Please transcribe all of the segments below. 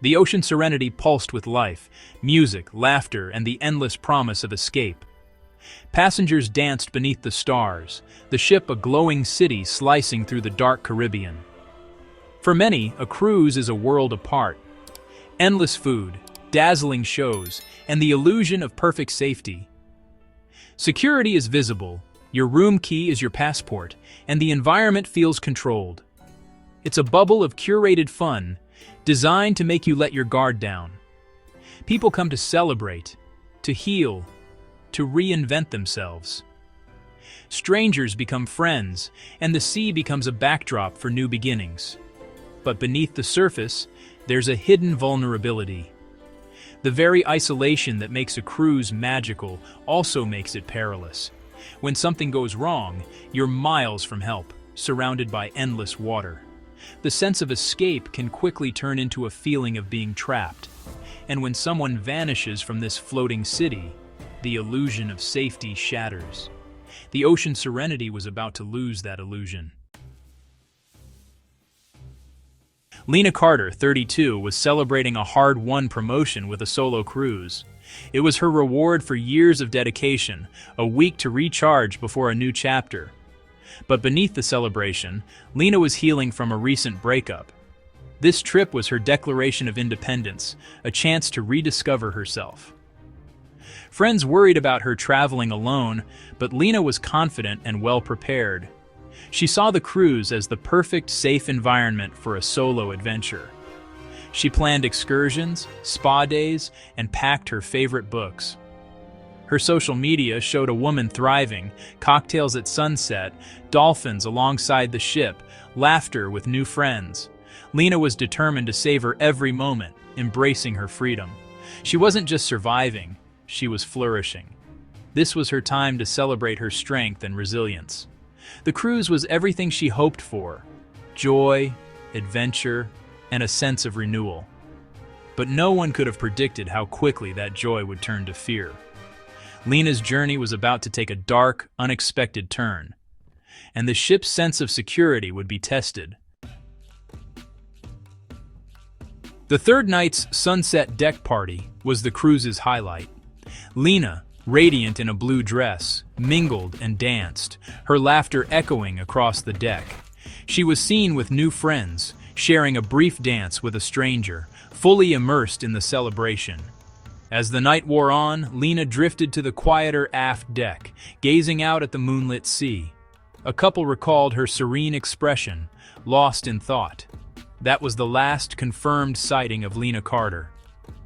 The ocean serenity pulsed with life, music, laughter, and the endless promise of escape. Passengers danced beneath the stars, the ship a glowing city slicing through the dark Caribbean. For many, a cruise is a world apart. Endless food, dazzling shows, and the illusion of perfect safety. Security is visible, your room key is your passport, and the environment feels controlled. It's a bubble of curated fun, designed to make you let your guard down. People come to celebrate, to heal, to reinvent themselves. Strangers become friends, and the sea becomes a backdrop for new beginnings. But beneath the surface, there's a hidden vulnerability. The very isolation that makes a cruise magical also makes it perilous. When something goes wrong, you're miles from help, surrounded by endless water. The sense of escape can quickly turn into a feeling of being trapped. And when someone vanishes from this floating city, the illusion of safety shatters. The ocean serenity was about to lose that illusion. Lena Carter, 32, was celebrating a hard-won promotion with a solo cruise. It was her reward for years of dedication, a week to recharge before a new chapter. But beneath the celebration, Lena was healing from a recent breakup. This trip was her declaration of independence, a chance to rediscover herself. Friends worried about her traveling alone, but Lena was confident and well-prepared. She saw the cruise as the perfect, safe environment for a solo adventure. She planned excursions, spa days, and packed her favorite books. Her social media showed a woman thriving, cocktails at sunset, dolphins alongside the ship, laughter with new friends. Lena was determined to savor every moment, embracing her freedom. She wasn't just surviving, she was flourishing. This was her time to celebrate her strength and resilience. The cruise was everything she hoped for: joy, adventure, and a sense of renewal. But no one could have predicted how quickly that joy would turn to fear. Lena's journey was about to take a dark, unexpected turn, and the ship's sense of security would be tested. The third night's sunset deck party was the cruise's highlight. Lena, radiant in a blue dress, mingled and danced, her laughter echoing across the deck. She was seen with new friends, sharing a brief dance with a stranger, fully immersed in the celebration. As the night wore on, Lena drifted to the quieter aft deck, gazing out at the moonlit sea. A couple recalled her serene expression, lost in thought. That was the last confirmed sighting of Lena Carter.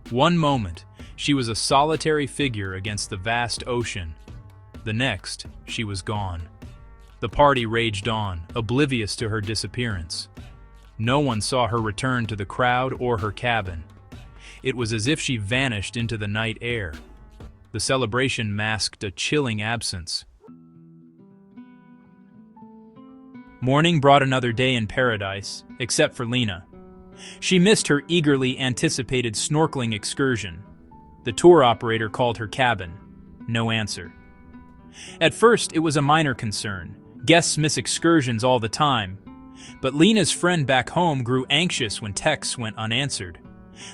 One moment, she was a solitary figure against the vast ocean. The next, she was gone. The party raged on, oblivious to her disappearance. No one saw her return to the crowd or her cabin. It was as if she vanished into the night air. The celebration masked a chilling absence. Morning brought another day in paradise, except for Lena. She missed her eagerly anticipated snorkeling excursion. The tour operator called her cabin. No answer. At first, it was a minor concern. Guests miss excursions all the time. But Lena's friend back home grew anxious when texts went unanswered.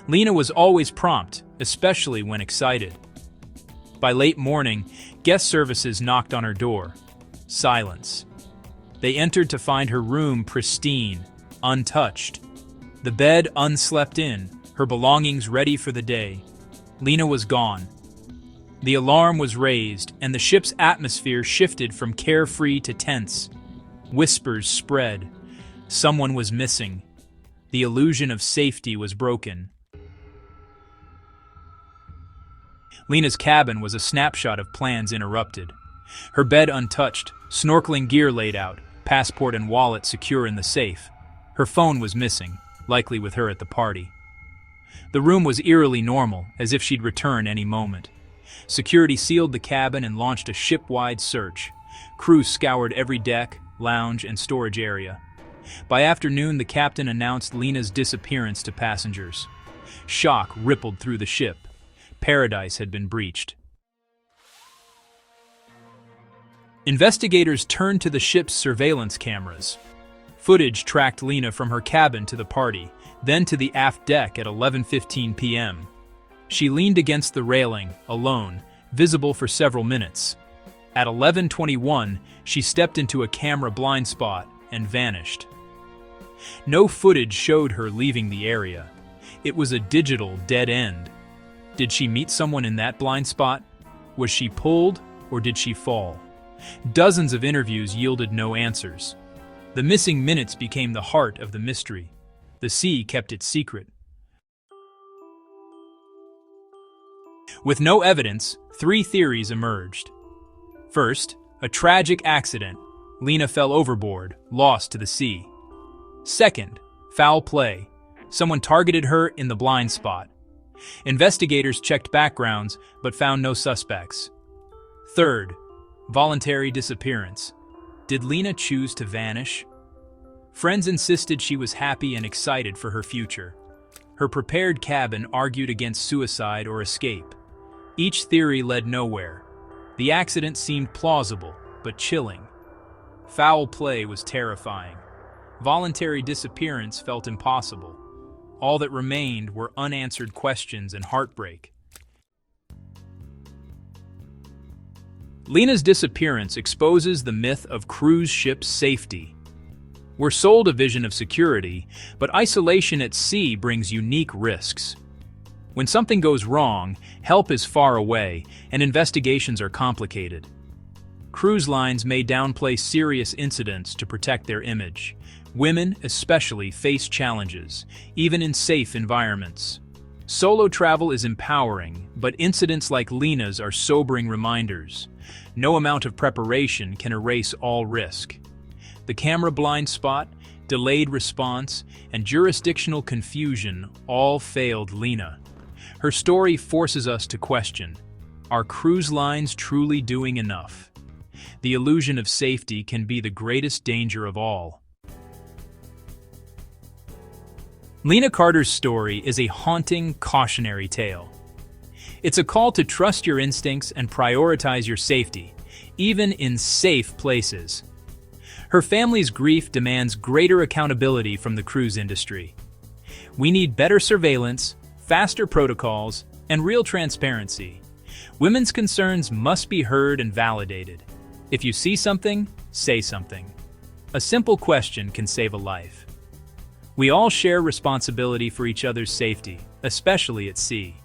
Lena was always prompt, especially when excited. By late morning, guest services knocked on her door. Silence. They entered to find her room pristine, untouched. The bed unslept in, her belongings ready for the day. Lena was gone. The alarm was raised, and the ship's atmosphere shifted from carefree to tense. Whispers spread. Someone was missing. The illusion of safety was broken. Lena's cabin was a snapshot of plans interrupted. Her bed untouched, snorkeling gear laid out, passport and wallet secure in the safe. Her phone was missing, likely with her at the party. The room was eerily normal, as if she'd return any moment. Security sealed the cabin and launched a ship-wide search. Crews scoured every deck, lounge, and storage area. By afternoon, the captain announced Lena's disappearance to passengers. Shock rippled through the ship. Paradise had been breached. Investigators turned to the ship's surveillance cameras. Footage tracked Lena from her cabin to the party, then to the aft deck at 11:15 p.m. She leaned against the railing, alone, visible for several minutes. At 11:21, she stepped into a camera blind spot and vanished. No footage showed her leaving the area. It was a digital dead end. Did she meet someone in that blind spot? Was she pulled, or did she fall? Dozens of interviews yielded no answers. The missing minutes became the heart of the mystery. The sea kept it secret. With no evidence, 3 theories emerged. First, a tragic accident. Lena fell overboard, lost to the sea. Second, foul play. Someone targeted her in the blind spot. Investigators checked backgrounds but found no suspects. Third, voluntary disappearance. Did Lena choose to vanish? Friends insisted she was happy and excited for her future. Her prepared cabin argued against suicide or escape. Each theory led nowhere. The accident seemed plausible, but chilling. Foul play was terrifying. Voluntary disappearance felt impossible. All that remained were unanswered questions and heartbreak. Lena's disappearance exposes the myth of cruise ship safety. We're sold a vision of security, but isolation at sea brings unique risks. When something goes wrong, help is far away, and investigations are complicated. Cruise lines may downplay serious incidents to protect their image. Women, especially, face challenges, even in safe environments. Solo travel is empowering, but incidents like Lena's are sobering reminders. No amount of preparation can erase all risk. The camera blind spot, delayed response, and jurisdictional confusion all failed Lena. Her story forces us to question, are cruise lines truly doing enough? The illusion of safety can be the greatest danger of all. Lena Carter's story is a haunting, cautionary tale. It's a call to trust your instincts and prioritize your safety, even in safe places. Her family's grief demands greater accountability from the cruise industry. We need better surveillance, faster protocols, and real transparency. Women's concerns must be heard and validated. If you see something, say something. A simple question can save a life. We all share responsibility for each other's safety, especially at sea.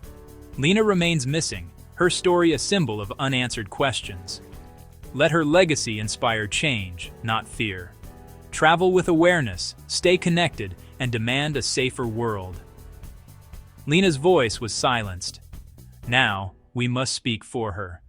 Lena remains missing, her story a symbol of unanswered questions. Let her legacy inspire change, not fear. Travel with awareness, stay connected, and demand a safer world. Lena's voice was silenced. Now, we must speak for her.